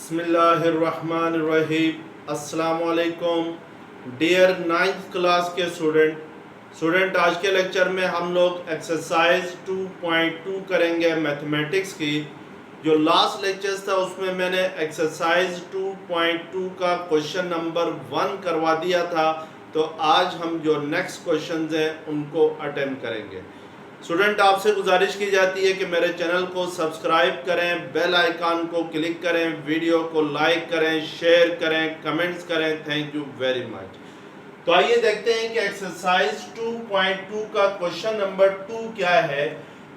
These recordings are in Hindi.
बिस्मिल्लाहिर्रहमानिर्रहीम। अस्सलामुअलैकुम डियर 9th क्लास के स्टूडेंट आज के लेक्चर में हम लोग एक्सरसाइज 2.2 करेंगे मैथमेटिक्स की। जो लास्ट लेक्चर्स था उसमें मैंने एक्सरसाइज 2.2 का क्वेश्चन नंबर 1 करवा दिया था, तो आज हम जो नेक्स्ट क्वेश्चंस हैं उनको अटेम्प्ट करेंगे। स्टूडेंट आपसे गुजारिश की जाती है कि मेरे चैनल को सब्सक्राइब करें, बेल आइकन को क्लिक करें, वीडियो को लाइक करें, शेयर करें, कमेंट्स करें। Thank you very much. तो आइए देखते हैं कि एक्सरसाइज 2.2 का क्वेश्चन नंबर 2 क्या है।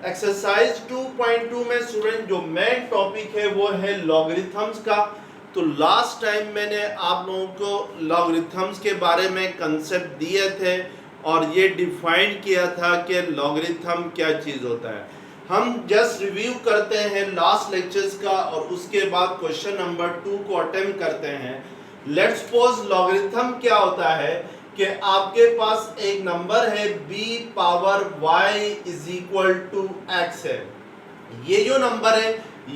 एक्सरसाइज 2.2 में स्टूडेंट जो मेन टॉपिक है वो है लॉगरिथम्स का। तो लास्ट टाइम मैंने आप लोगों को लॉगरिथम्स के बारे में कंसेप्ट दिए थे और ये डिफाइन किया था कि लॉगरिथम क्या चीज़ होता है। हम जस्ट रिव्यू करते हैं लास्ट लेक्चर्स का और उसके बाद क्वेश्चन नंबर 2 को अटेम्प्ट करते हैं। लेट्स सपोज लॉगरिथम क्या होता है कि आपके पास एक नंबर है b power y is equal to x है। ये जो नंबर है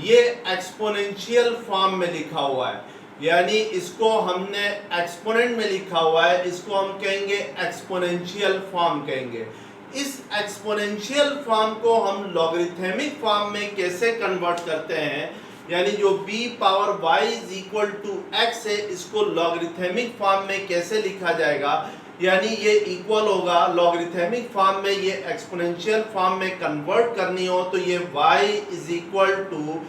ये एक्सपोनेंशियल फॉर्म में लिखा हुआ है, यानी इसको हमने एक्सपोनेंट में लिखा हुआ है, इसको हम कहेंगे एक्सपोनेंशियल फॉर्म कहेंगे। इस एक्सपोनेंशियल फॉर्म को हम लॉगरिथमिक फॉर्म में कैसे कन्वर्ट करते हैं, यानी जो b power y is equal to x है इसको लॉगरिथमिक फॉर्म में कैसे लिखा जाएगा, यानी ये इक्वल होगा लॉगरिथमिक फॉर्म में, ये एक्सपोनेंशियल फॉर्म में कन्वर्ट करनी हो तो ये y is equal to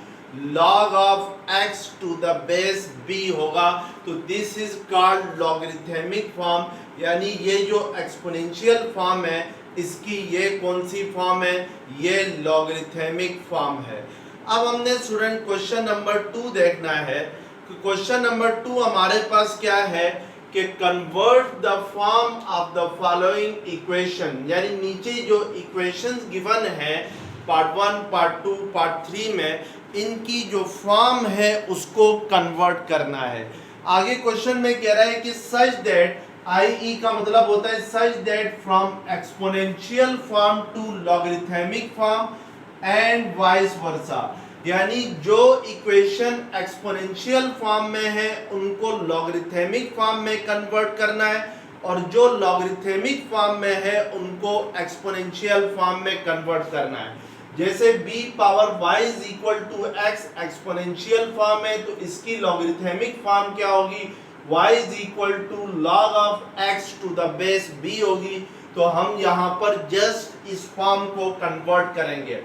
log of x to the base b होगा। तो this is called logarithmic form, यानी ये जो एक्सपोनेंशियल फॉर्म है इसकी ये कौन सी फॉर्म है, ये लॉगरिथमिक फॉर्म है। अब हमने स्टूडेंट क्वेश्चन नंबर 2 देखना है। क्वेश्चन नंबर 2 हमारे पास क्या है कि convert the form of the following equation, यानी नीचे जो इक्वेशंस गिवन है पार्ट 1, पार्ट 2, पार्ट 3 में, इनकी जो फॉर्म है उसको कन्वर्ट करना है। आगे क्वेश्चन में कह रहा है कि सच दैट IE का मतलब होता है such that from exponential form to logarithmic form and vice versa, यानी जो इक्वेशन एक्सपोनेंशियल फॉर्म में है उनको लॉगरिथमिक फॉर्म में कन्वर्ट करना है और जो लॉगरिथमिक फॉर्म में है उनको एक्सपोनेंशियल फॉर्म में कन्वर्ट करना है। जैसे b power y is equal to x exponential form है तो इसकी लॉगरिथमिक फॉर्म क्या होगी, y is equal to log of x to the base b होगी। तो हम यहाँ पर जस्ट इस फॉर्म को कन्वर्ट करेंगे।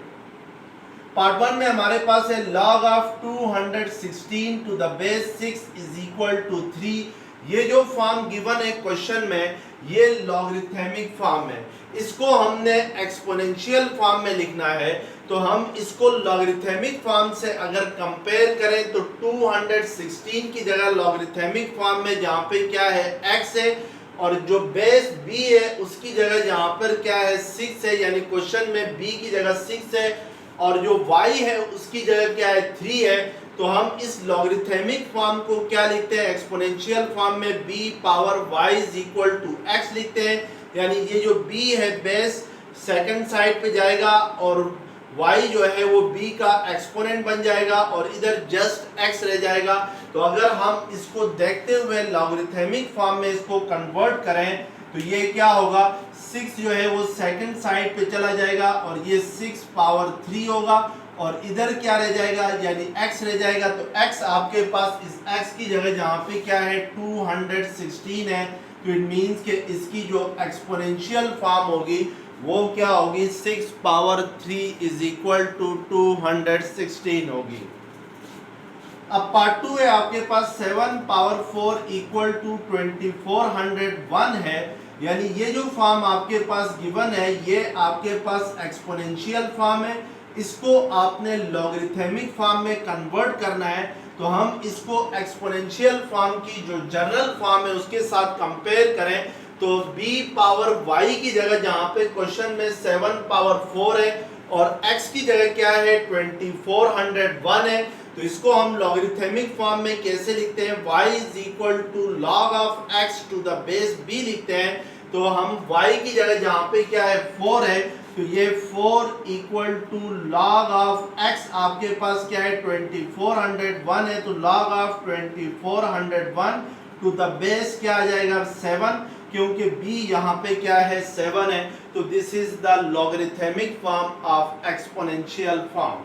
पार्ट 1 में हमारे पास है log of 216 to the base 6 is equal to 3। ये जो फॉर्म गिवन है क्वेश्चन में ये लॉगरिथमिक फॉर्म है, इसको हमने एक्सपोनेंशियल फॉर्म में लिखना है। तो हम इसको लॉगरिथमिक फॉर्म से अगर कंपेयर करें तो 216 की जगह लॉगरिथमिक फॉर्म में जहाँ पे क्या है x है और जो बेस b है उसकी जगह जहाँ पर क्या है 6 है, यानी क्वेश्चन में b की जगह 6 है और जो y है उसकी जगह क्या है 3 है। तो हम इस लॉगरिथमिक फॉर्म को क्या लिखते हैं, एक्सपोनेंशियल फॉर्म में b power y is equal to x लिखते हैं, यानी ये जो b है बेस सेकंड साइड पे जाएगा और y जो है वो b का एक्सपोनेंट बन जाएगा और इधर जस्ट x रह जाएगा। तो अगर हम इसको देखते हुए लॉगरिथमिक फॉर्म में इसको कन्वर्ट करें तो ये क्या होगा, 6 जो है वो सेकंड साइड पे चला जाएगा और ये 6 पावर 3 होगा और इधर क्या रह जाएगा, यानी x रह जाएगा। तो x आपके पास इस x की जगह जहाँ पे क्या है 216 है, तो इट मीन्स कि इसकी जो एक्सपोनेंशियल फॉर्म होगी वो क्या होगी 6 पावर 3 इज इक्वल टू 216 होगी। अब पार्ट 2 है आपके पास 7 पावर 4 इक्वल टू 2401 है, यानी ये जो फॉर्म आपके पास गिवन है ये आपके पास एक्सपोनेंशियल फॉर्म है, इसको आपने लॉगरिथमिक फॉर्म में कन्वर्ट करना है। तो हम इसको एक्सपोनेंशियल फॉर्म की जो जनरल फॉर्म है उसके साथ कंपेयर करें तो b पावर y की जगह जहाँ पे क्वेश्चन में 7 पावर 4 है और x की जगह क्या है 2401 है, तो इसको हम लॉगरिथमिक फॉर्म में कैसे लिखते हैं, y is equal to log of x to the base b लिखते हैं। तो हम y की जगह जहाँ पे क्या है 4 है तो तो ये 4 equal to log of x आपके पास क्या है 2401 है, तो log of 2401 to the base क्या आ जाएगा 7, क्योंकि b यहाँ पे क्या है 7 है, तो this is the logarithmic form of exponential form.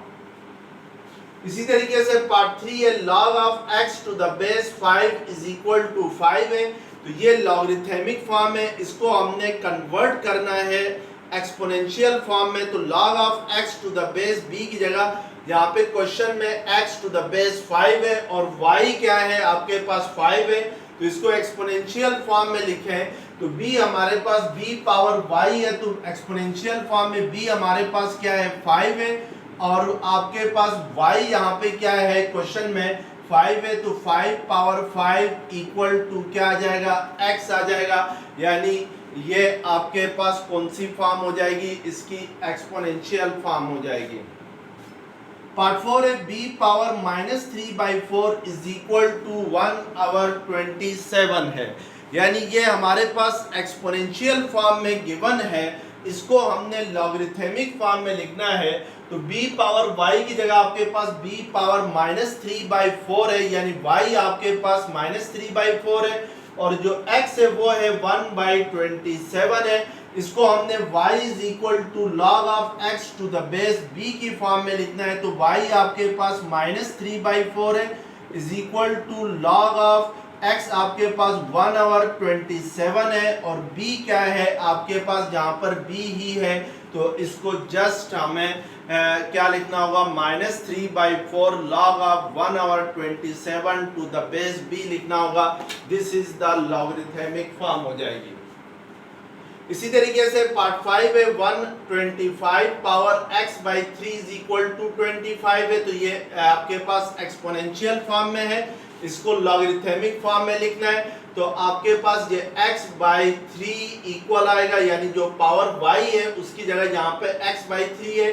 इसी तरीके से पार्ट 3 है log of x to the base 5 is equal to 5 है, तो ये लॉगरिथमिक फॉर्म है, इसको हमने कन्वर्ट करना है एक्सपोनेंशियल फॉर्म में। तो log of x to the base b की जगह यहाँ पे क्वेश्चन में x टू द बेस 5 है और y क्या है आपके पास 5 है, तो इसको एक्सपोनेंशियल फॉर्म में लिखें। तो b हमारे पास b पावर y है, तो एक्सपोनेंशियल फॉर्म में b हमारे पास क्या है 5 है और आपके पास y यहाँ पे क्या है क्वेश्चन में 5 है, तो 5 पावर 5 इक्वल टू क्या आ जाएगा x आ जाएगा, यानी ये आपके पास कौन सी फॉर्म हो जाएगी, इसकी एक्सपोनेंशियल फॉर्म हो जाएगी। पार्ट 4 है b power -3/4 is equal to 1/27 है, यानी ये हमारे पास एक्सपोनेंशियल फॉर्म में गिवन है, इसको हमने लॉगरिथमिक फॉर्म में लिखना है। तो b पावर y की जगह आपके पास b पावर -3/4 है, यानी y आपके पास -3/4 है और जो x है वो है 1/27 है। इसको हमने y is equal to log of x to the base b की फॉर्म में लिखना है, तो y आपके पास -3/4 है is equal to log of x आपके पास 1/27 है और b क्या है आपके पास, जहाँ पर b ही है तो इसको जस्ट हमें क्या लिखना होगा -3/4 log of 1/27 to the base b लिखना होगा। This is the logarithmic form हो जाएगी। इसी तरीके से पार्ट 5 है 125 power x/3 is equal to 25 है, तो ये आपके पास एक्सपोनेंशियल फॉर्म में है, इसको लॉगरिथमिक फॉर्म में लिखना है। तो आपके पास ये x/3 इक्वल आएगा, यानी जो पावर y है उसकी जगह यहाँ पे x/3 है,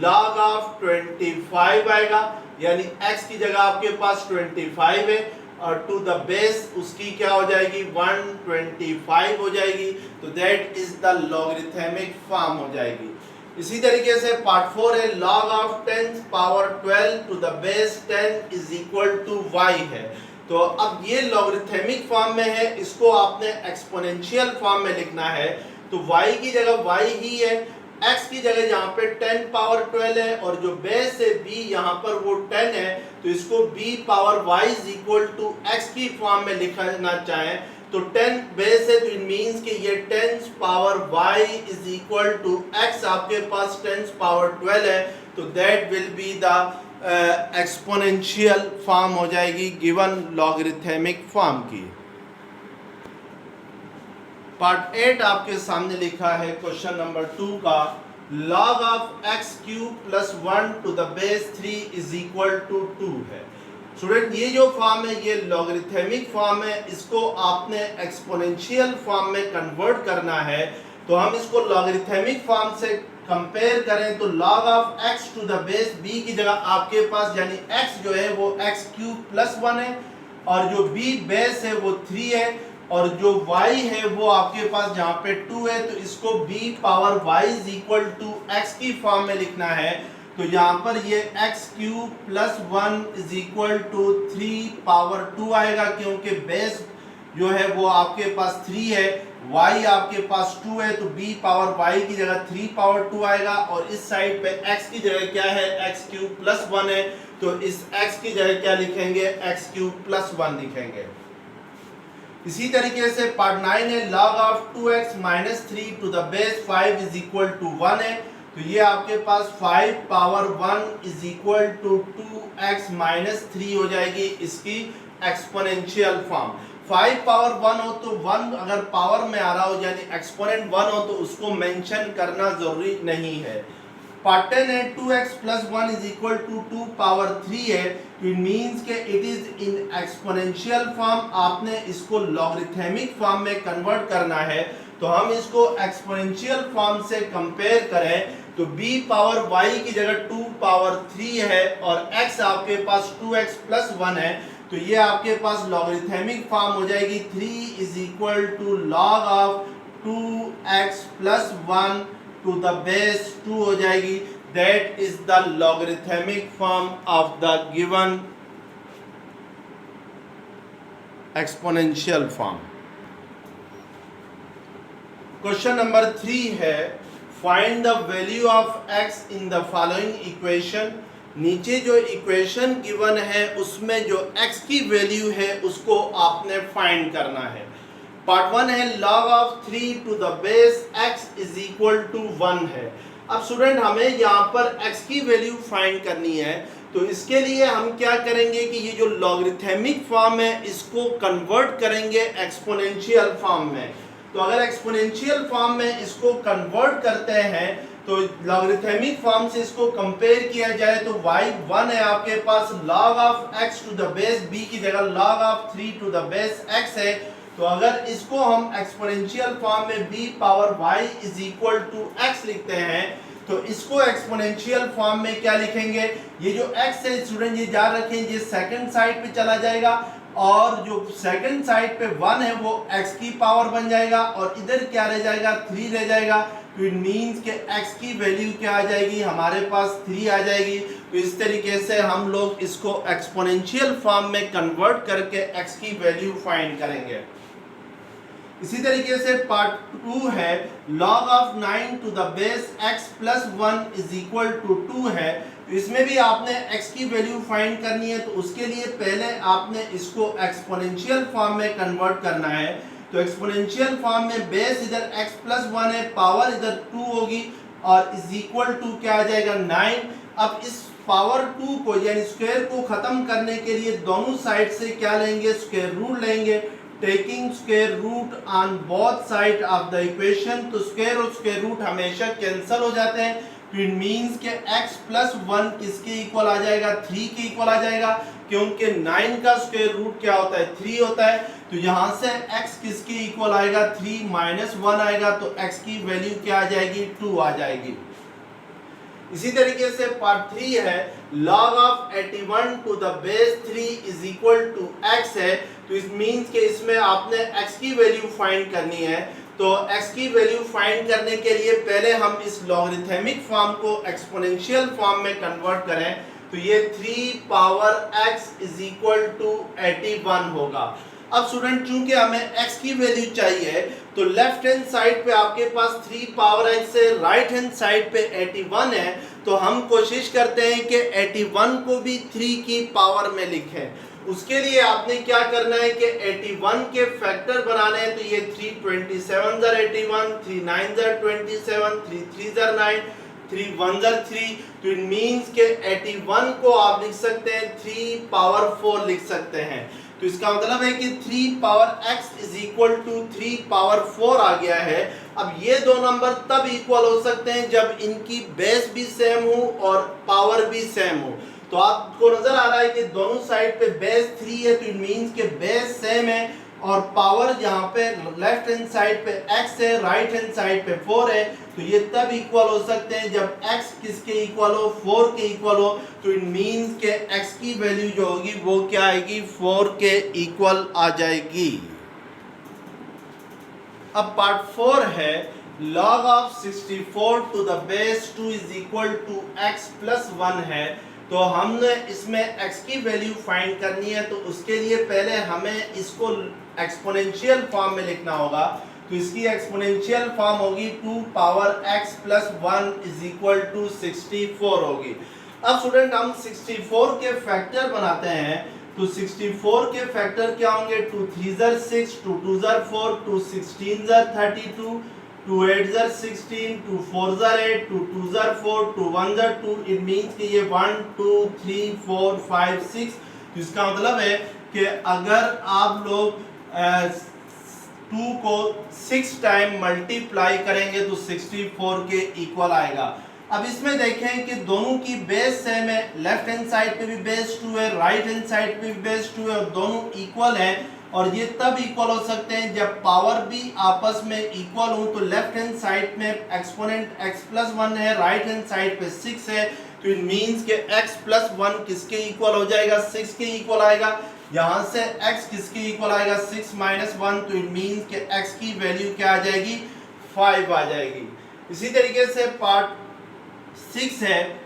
log ऑफ 25 आएगा, यानी x की जगह आपके पास 25 है और टू द बेस उसकी क्या हो जाएगी 125 हो जाएगी, तो that is the logarithmic form हो जाएगी। इसी तरीके से पार्ट 4 है log of 10 power 12 to the base 10 is equal to y है। तो अब ये लॉगरिथमिक फॉर्म में है, इसको आपने एक्सपोनेंशियल फॉर्म में लिखना है, तो y की जगह y ही है, x की जगह यहाँ पे 10 पावर 12 है और जो बेस है b यहाँ पर वो 10 है, तो इसको b power y is equal to x की फॉर्म में लिखना चाहें तो 10 बेस है, तो इट मींस कि ये 10 power y is equal to x आपके पास 10 पावर 12 है, तो that will be the exponential form हो जाएगी गिवन लॉगरिथमिक फॉर्म की। पार्ट 8 आपके सामने लिखा है क्वेश्चन नंबर 2 का log of x cube plus 1 to the base 3 is equal to 2 है। स्टूडेंट ये जो फॉर्म है ये लॉगरिथमिक फॉर्म है, इसको आपने एक्सपोनेंशियल फॉर्म में कन्वर्ट करना है, तो हम इसको लॉगरिथमिक फॉर्म से कंपेयर करें तो log of x to the base b की जगह आपके पास यानी x जो है वो x क्यूब प्लस 1 है और जो b बेस है वो 3 है और जो y है वो आपके पास जहाँ पे 2 है, तो इसको b power y is equal to x की फॉर्म में लिखना है। तो यहाँ पर ये x cube plus 1 is equal to 3 power 2 आएगा, क्योंकि बेस जो है वो आपके पास 3 है, y आपके पास 2 है, तो b पावर y की जगह 3 पावर 2 आएगा और इस साइड पे x की जगह क्या है x क्यूब प्लस 1 है, तो इस x की जगह क्या लिखेंगे x क्यूब प्लस 1 लिखेंगे। इसी तरीके से पार्ट 9 है log of 2x minus 3 to the base 5 is equal to 1 है, तो ये आपके पास 5 power 1 is equal to 2x minus 3 हो जाएगी इसकी एक्सपोनेंशियल फॉर्म। 5 पावर 1 हो तो 1 अगर पावर में आ रहा हो यानी एक्सपोनेंट 1 हो तो उसको मेंशन करना जरूरी नहीं है। पार्ट 10 है 2x plus 1 is equal to 2 power 3 है, तो इट मीन्स के it is in exponential form, आपने इसको लॉगरिथमिक फॉर्म में कन्वर्ट करना है, तो हम इसको एक्सपोनेंशियल फॉर्म से कंपेयर करें तो b पावर y की जगह 2 पावर 3 है और x आपके पास 2x प्लस 1 है, तो ये आपके पास लॉगरिथमिक फॉर्म हो जाएगी 3 is equal to log of 2x plus 1 to the base 2 हो जाएगी। That is the logarithmic form of the given exponential form. Question number 3 है find the value of x in the following equation. नीचे जो इक्वेशन गिवन है उसमें जो x की वैल्यू है उसको आपने फाइंड करना है। पार्ट 1 है log of 3 to the base x is equal to 1 है। अब स्टूडेंट हमें यहाँ पर x की वैल्यू फाइंड करनी है, तो इसके लिए हम क्या करेंगे कि ये जो लॉगरिथमिक फॉर्म है इसको कन्वर्ट करेंगे एक्सपोनेंशियल फॉर्म में। तो अगर एक्सपोनेंशियल फॉर्म में इसको कन्वर्ट करते हैं तो लॉगरिथमिक फॉर्म से इसको कंपेयर किया जाए तो y1 है आपके पास, log of x to the base b की जगह log of 3 to the base x है। तो अगर इसको हम एक्सपोनेंशियल फॉर्म में b power y is equal to x लिखते हैं तो इसको एक्सपोनेंशियल फॉर्म में क्या लिखेंगे, ये जो x है स्टूडेंट ये याद रखें ये सेकंड साइड पे चला जाएगा और जो सेकंड साइड पे 1 है वो x की पावर बन जाएगा और इधर क्या रह जाएगा 3 रह जाएगा। तो इट मींस के x की वैल्यू क्या आ जाएगी, हमारे पास 3 आ जाएगी। तो इस तरीके से हम लोग इसको एक्सपोनेंशियल फॉर्म में कन्वर्ट करके x की वैल्यू फाइंड करेंगे। इसी तरीके से पार्ट 2 है log of 9 to the base x plus 1 is equal to 2 है। तो इसमें भी आपने x की वैल्यू फाइंड करनी है, तो उसके लिए पहले आपने इसको एक्सपोनेंशियल फॉर्म में कन्वर्ट करना है। तो एक्सपोनेंशियल फॉर्म में बेस इधर x प्लस 1 है, पावर इधर 2 होगी और इज इक्वल टू क्या आ जाएगा 9। अब इस पावर 2 को यानी स्क्वायर को खत्म करने के लिए दोनों साइड से क्या लेंगे, स्क्वायर रूट लेंगे। Taking square root on both side of the equation, तो स्क्वायर और स्क्वायर रूट हमेशा कैंसिल हो जाते हैं। तो इट मींस के x प्लस 1 किसके इक्वल आ जाएगा, 3 के इक्वल आ जाएगा, क्योंकि 9 का स्क्वायर रूट क्या होता है 3 होता है। तो यहाँ से x किसके इक्वल आएगा 3 माइनस 1 आएगा, तो x की वैल्यू क्या आ जाएगी 2 आ जाएगी। इसी तरीके से पार्ट 3 है log of 81 to the base 3 is equal to x है। तो इस मींस के इसमें आपने x की वैल्यू फाइंड करनी है। तो x की वैल्यू फाइंड करने के लिए पहले हम इस लॉगरिथमिक फॉर्म को एक्सपोनेंशियल फॉर्म में कन्वर्ट करें, तो ये 3 power x is equal to 81 होगा। अब स्टूडेंट चूंकि हमें x की वैल्यू चाहिए तो लेफ्ट हैंड साइड पे आपके पास 3 पावर x है, राइट हैंड साइड पे 81 है। तो हम कोशिश करते हैं कि 81 को भी 3 की पावर में लिखें। उसके लिए आपने क्या करना है कि 81 के फैक्टर बनाने हैं। तो ये 3 27 ज़र 81, 3 9 ज़र 27, 3 3 ज़र 9, 3 1 ज़र 3। तो इट मींस के 81 को आप लिख सकते हैं 3 पावर 4 लिख सकते हैं। तो इसका मतलब है कि 3 power x is equal to 3 power 4 आ गया है। अब ये दो नंबर तब इक्वल हो सकते हैं जब इनकी बेस भी सेम हो और पावर भी सेम हो। तो आपको नजर आ रहा है कि दोनों साइड पे बेस 3 है, तो इट मींस के बेस सेम है और पावर यहाँ पे लेफ्ट हैंड साइड पे x है, राइट हैंड साइड पे 4 है। तो ये तब इक्वल हो सकते हैं जब x किसके इक्वल हो, 4 के इक्वल हो। तो इट मींस के x की वैल्यू जो होगी वो क्या आएगी 4 के इक्वल आ जाएगी। अब पार्ट 4 है log of 64 to the base 2 is equal to x plus 1 है। तो हमने इसमें x की वैल्यू फाइंड करनी है, तो उसके लिए पहले हमें इसको एक्सपोनेंशियल फॉर्म में लिखना होगा। तो इसकी एक्सपोनेंशियल फॉर्म होगी 2 power x plus 1 is equal to 64 होगी। अब स्टूडेंट हम 64 के फैक्टर बनाते हैं। तो 64 के फैक्टर क्या होंगे, 2 3 ज़र 6, 2 2 ज़र 4, 2 16 ज़र 32, 2 8 ज़र 16, 2 4 ज़र 8, 2 2 ज़र 4, 2 1 ज़र 2। इट मींस कि ये 1 2 3 4 5 6। तो इसका मतलब है कि अगर आप लोग 2 को 6 टाइम मल्टीप्लाई करेंगे तो 64 के इक्वल आएगा। अब इसमें देखें कि दोनों की बेस सेम है, लेफ्ट हैंड साइड पे भी बेस 2 है, राइट हैंड साइड पे भी बेस 2 है और दोनों इक्वल है। और ये तब इक्वल हो सकते हैं जब पावर भी आपस में इक्वल हो। तो लेफ्ट हैंड साइड में एक्सपोनेंट x प्लस 1 है, राइट हैंड साइड पे 6 है। तो इट मींस के x प्लस 1 किसके इक्वल हो जाएगा, 6 के इक्वल आएगा। यहाँ से x किसके इक्वल आएगा, 6 माइनस 1। तो इट मींस के x की वैल्यू क्या आ जाएगी 5 आ जाएगी। इसी तरीके से पार्ट 6 है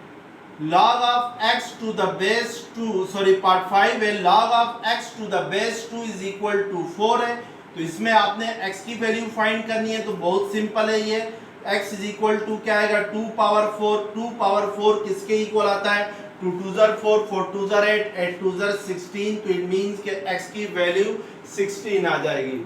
log of x to the base 2, sorry part 5 है log of x to the base 2 is equal to 4 है। तो इसमें आपने x की वैल्यू फाइंड करनी है, तो बहुत सिंपल है ये। x इज इक्वल टू क्या आएगा 2 पावर 4, 2 पावर 4 किसके इक्वल आता है 2 2 4, 4 2 8, 8 2 16, तो इट मींस के x की वैल्यू 16 आ जाएगी।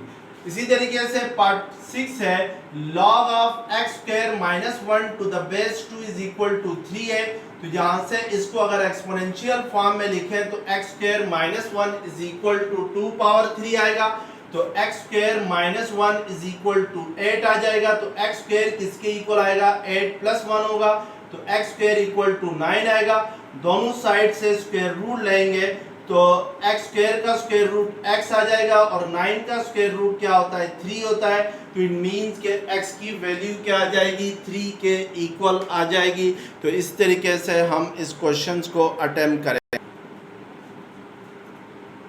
इसी तरीके से पार्ट 6 है log of x square minus 1 to the base 2 is equal to 3 है। तो यहाँ से इसको अगर एक्सपोनेंशियल फॉर्म में लिखें तो x square minus 1 is equal to 2 power 3 आएगा, तो x square minus 1 is equal to 8 आ जाएगा। तो x square किसके इक्वल आएगा 8 plus 1 होगा, तो x square equal to 9 आएगा। दोनों साइड से स्क्वायर रूट लेंगे तो x स्क्वायर का स्क्वायर रूट x आ जाएगा और 9 का स्क्वायर रूट क्या होता है 3 होता है। तो इट मींस के x की वैल्यू क्या आ जाएगी 3 के इक्वल आ जाएगी। तो इस तरीके से हम इस क्वेश्चन को अटेम्प्ट करें।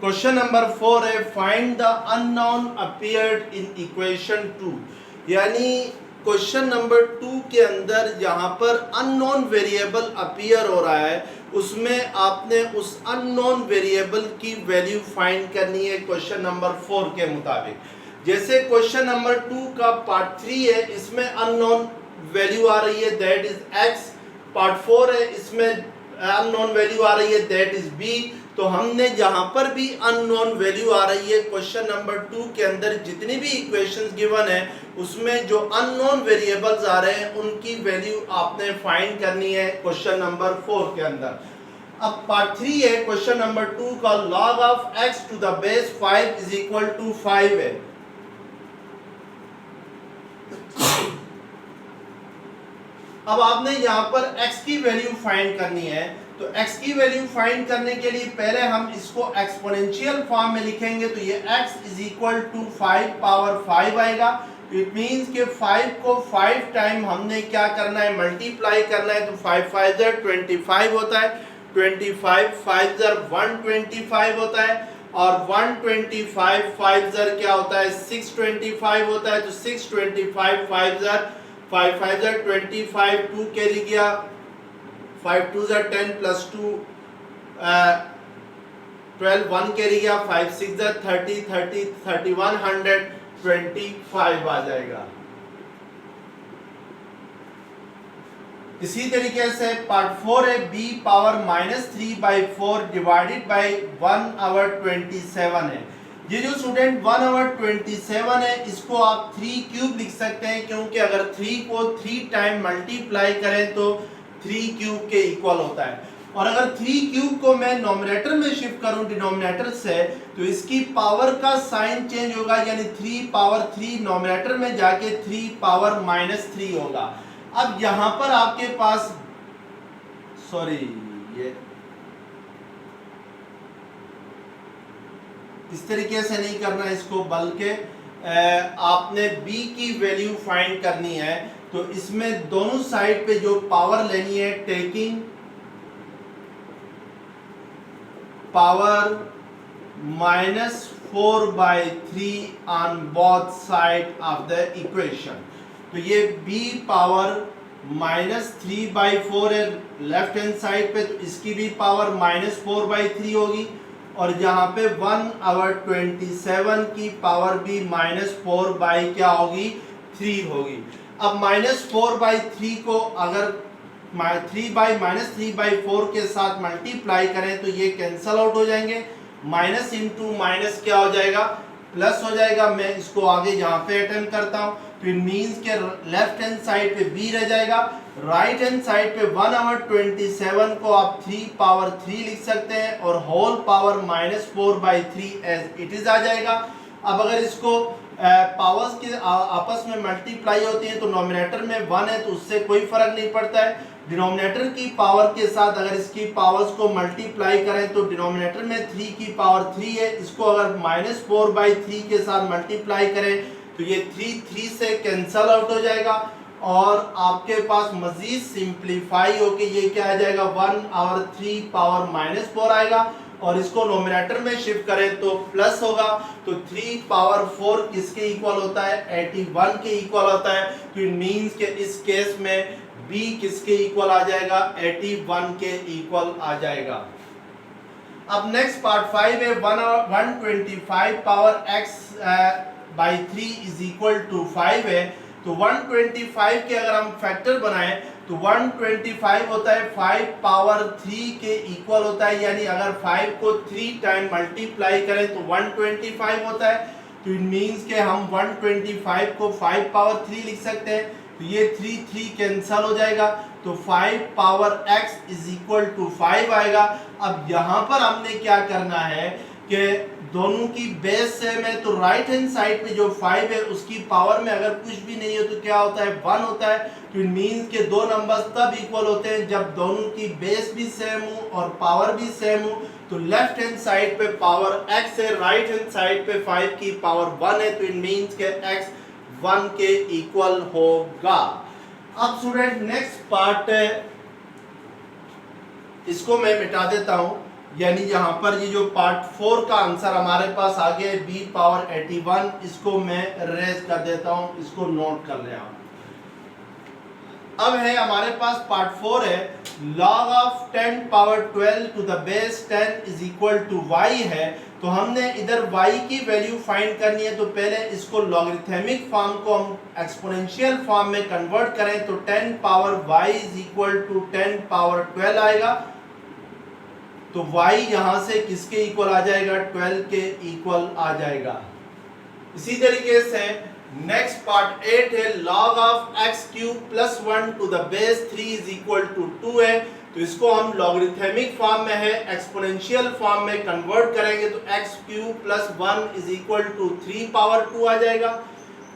क्वेश्चन नंबर 4 है find the unknown appeared in equation 2, यानी क्वेश्चन नंबर 2 के अंदर जहां पर अननोन वेरिएबल अपीयर हो रहा है उसमें आपने उस अननोन वेरिएबल की वैल्यू फाइंड करनी है क्वेश्चन नंबर 4 के मुताबिक। जैसे क्वेश्चन नंबर 2 का पार्ट 3 है, इसमें अननोन वैल्यू आ रही है दैट इज x। पार्ट 4 है, इसमें अननोन वैल्यू आ रही है दैट इज b। तो हमने जहां पर भी अननोन वैल्यू आ रही है क्वेश्चन नंबर 2 के अंदर जितनी भी इक्वेशंस गिवन है उसमें जो अननोन वेरिएबल्स आ रहे हैं उनकी वैल्यू आपने फाइंड करनी है क्वेश्चन नंबर 4 के अंदर। अब पार्ट 3 है क्वेश्चन नंबर 2 का log of x to the base 5 is equal to 5 है। अब आपने यहाँ पर x की वैल्यू फाइंड करनी है, तो x की वैल्यू फाइंड करने के लिए पहले हम इसको एक्सपोनेंशियल फॉर्म में लिखेंगे, तो ये x is equal to 5 power 5 आएगा। इट मींस के 5 को 5 टाइम हमने क्या करना है मल्टीप्लाई करना है, तो 5 5 ज़र 25 होता है, 25 5 ज़र 125 होता है और 125 5 ज़र क्या होता है 625 होता है। तो 625 5 ज़र 5 5 ज़र 25, 2 कैरी गया, 5 2 ज़र 10 प्लस 2 12, 1 कैरी गया, 5 6 ज़र 30 30 31 125 आ जाएगा। इसी तरीके से पार्ट 4 है b पावर -3/4 डिवाइडेड बाय 1/27 है। ये जो स्टूडेंट 1/27 है इसको आप 3 क्यूब लिख सकते हैं, क्योंकि अगर 3 को 3 टाइम मल्टीप्लाई करें तो 3 क्यूब के इक्वल होता है। और अगर 3 क्यूब को मैं नोमिनेटर में शिफ्ट करूं डिनोमिनेटर से, तो इसकी पावर का साइन चेंज होगा, यानी 3 पावर 3 नोमिनेटर में जाके 3 पावर -3 होगा। अब यहां पर आपके पास ये इस तरीके से नहीं करना इसको, बल्कि आपने b की वैल्यू फाइंड करनी है। तो इसमें दोनों साइड पे जो पावर लेनी है taking power -4/3 on both side of the equation. तो ये b पावर -3/4 है लेफ्ट हैंड साइड पे, तो इसकी भी पावर -4/3 होगी और यहाँ पे 1/27 की पावर भी -4 क्या होगी 3 होगी। अब -4/3 को अगर 3/-3/4 के साथ मल्टीप्लाई करें तो ये कैंसल आउट हो जाएंगे, माइनस इंटू माइनस क्या हो जाएगा प्लस हो जाएगा। मैं इसको आगे यहाँ पे अटेम्प्ट करता हूँ, तो इट मींस के लेफ्ट हैंड साइड पे b रह जाएगा, राइट हैंड साइड पे 1/27 को आप 3 पावर 3 लिख सकते हैं और whole power -4/3 as it is आ जाएगा। अब अगर इसको पावर्स के आपस में मल्टीप्लाई होती है तो नोमिनेटर में 1 है तो उससे कोई फर्क नहीं पड़ता है। डिनोमिनेटर की पावर के साथ अगर इसकी पावर्स को मल्टीप्लाई करें तो डिनोमिनेटर में 3 की पावर 3 है, इसको अगर -4/3 के साथ मल्टीप्लाई करें तो ये 3 से कैंसल आउट हो जाएगा और आपके पास मजीद सिंप्लीफाई होके ये क्या आ जाएगा 1/3 पावर -4 आएगा और इसको नोमिनेटर में शिफ्ट करें तो प्लस होगा, तो 3 पावर 4 किसके इक्वल होता है, 81 के इक्वल होता है। तो इट मींस कि इस केस में b किसके इक्वल आ जाएगा, 81 के इक्वल आ जाएगा। अब नेक्स्ट पार्ट 5 है, 125 power x by 3 is equal to 5 है। तो 125 के अगर हम फैक्टर बनाएं तो 125 होता है 5 पावर 3 के इक्वल होता है, यानी अगर 5 को 3 टाइम मल्टीप्लाई करें तो 125 होता है। तो इट मींस के हम 125 को 5 पावर 3 लिख सकते हैं, तो ये 3 कैंसल हो जाएगा, तो 5 power x is equal to 5 आएगा। अब यहाँ पर हमने क्या करना है कि दोनों की बेस सेम है, तो राइट हैंड साइड पे जो 5 है उसकी पावर में अगर कुछ भी नहीं है तो क्या होता है, 1 होता है। तो इट मींस के दो नंबर्स तब इक्वल होते हैं जब दोनों की बेस भी सेम हो और पावर भी सेम हो। तो लेफ्ट हैंड साइड पे पावर x है, राइट हैंड साइड पे 5 की पावर 1 है, तो इट मींस के x 1 के इक्वल होगा। अब स्टूडेंट नेक्स्ट पार्ट है, इसको मैं मिटा देता हूं, यानी यहाँ पर ये जो पार्ट 4 का आंसर हमारे पास आ गया है b पावर 81, इसको मैं रेज कर देता हूँ, इसको नोट कर ले आप। अब है हमारे पास पार्ट 4 है, log of 10 power 12 to the base 10 is equal to y है। तो हमने इधर y की वैल्यू फाइंड करनी है, तो पहले इसको लॉगरिथमिक फॉर्म को हम एक्सपोनेंशियल फॉर्म में कन्वर्ट करें तो 10 power y is equal to 10 power 12 आएगा। तो y यहां से किसके इक्वल आ जाएगा, 12 के इक्वल आ जाएगा। इसी तरीके से नेक्स्ट पार्ट 8 है, log of x cube plus 1 to the base 3 is equal to 2 है। तो इसको हम लॉगरिथमिक फॉर्म में है एक्सपोनेंशियल फॉर्म में कन्वर्ट करेंगे तो x cube plus 1 is equal to 3 power 2 आ जाएगा।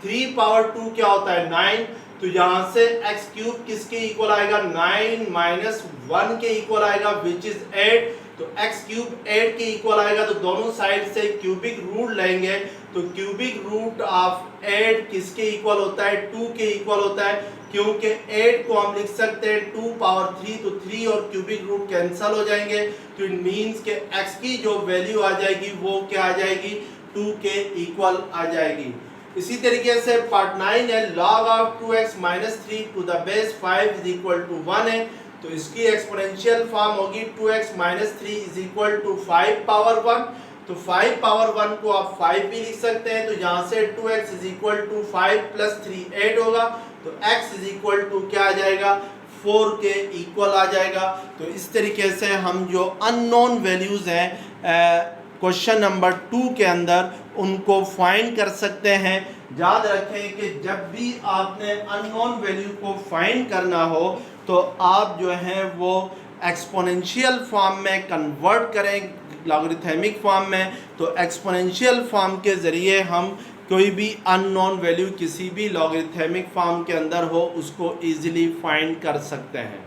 3 पावर 2 क्या होता है, 9। तो यहाँ से x क्यूब किसके इक्वल आएगा, 9 माइनस 1 के इक्वल आएगा विच इज 8। तो x क्यूब 8 के इक्वल आएगा, तो दोनों साइड से क्यूबिक रूट लेंगे, तो क्यूबिक रूट ऑफ 8 किसके इक्वल होता है, 2 के इक्वल होता है, क्योंकि 8 को हम लिख सकते हैं 2 पावर 3, तो 3 और क्यूबिक रूट कैंसल हो जाएंगे। तो इट मींस के x की जो वैल्यू आ जाएगी वो क्या आ जाएगी, 2 के इक्वल आ जाएगी। इसी तरीके से पार्ट 9 है, log of 2x minus 3 to the base 5 is equal to 1 है। तो इसकी एक्सपोनेंशियल फॉर्म होगी 2x minus 3 is equal to 5 power 1। तो 5 पावर 1 को आप 5 भी लिख सकते हैं, तो यहाँ से 2x is equal to 5 plus 3 8 होगा, तो x इज इक्वल टू क्या आ जाएगा, 4 के इक्वल आ जाएगा। तो इस तरीके से हम जो अननोन वैल्यूज़ हैं क्वेश्चन नंबर 2 के अंदर उनको फाइंड कर सकते हैं। याद रखें कि जब भी आपने अननोन वैल्यू को फाइंड करना हो तो आप जो है वो एक्सपोनेंशियल फॉर्म में कन्वर्ट करें लॉगरिथमिक फॉर्म में। तो एक्सपोनेंशियल फॉर्म के ज़रिए हम कोई भी अननोन वैल्यू किसी भी लॉगरिथमिक फॉर्म के अंदर हो उसको ईजिली फाइंड कर सकते हैं।